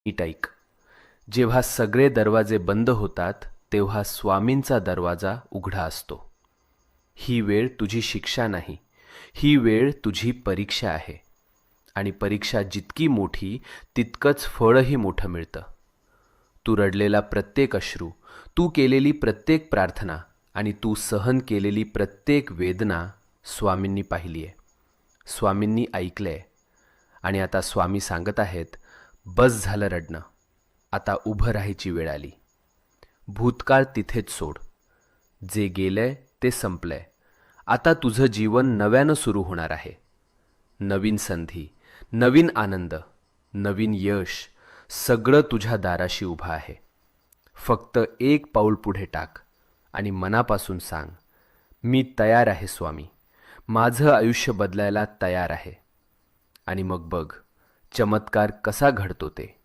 नीट ऐक. जेव्हा सगळे दरवाजे बंद होतात तेव्हा स्वामींचा दरवाजा उघडा असतो. ही वेळ तुझी शिक्षा नाही, ही वेळ तुझी परीक्षा आहे. आणि परीक्षा जितकी मोठी तितकंच फळही मोठं मिळतं. तू रडलेला प्रत्येक अश्रू, तू केलेली प्रत्येक प्रार्थना आणि तू सहन केलेली प्रत्येक वेदना स्वामींनी पाहिली आहे, स्वामींनी ऐकलंय. आणि आता स्वामी सांगत आहेत, बस झालं रडणं, आता उभं राहायची वेळ आली. भूतकाळ तिथेच सोड. जे गेलंय ते संपलंय. आता तुझं जीवन नव्यानं सुरू होणार आहे. नवीन संधी, नवीन आनंद, नवीन यश, सगळं तुझ्या दाराशी उभं आहे. फक्त एक पाऊल पुढे टाक आणि मनापासून सांग, मी तयार आहे स्वामी, माझं आयुष्य बदलायला तयार आहे. आणि मग बघ चमत्कार कसा घडतो ते.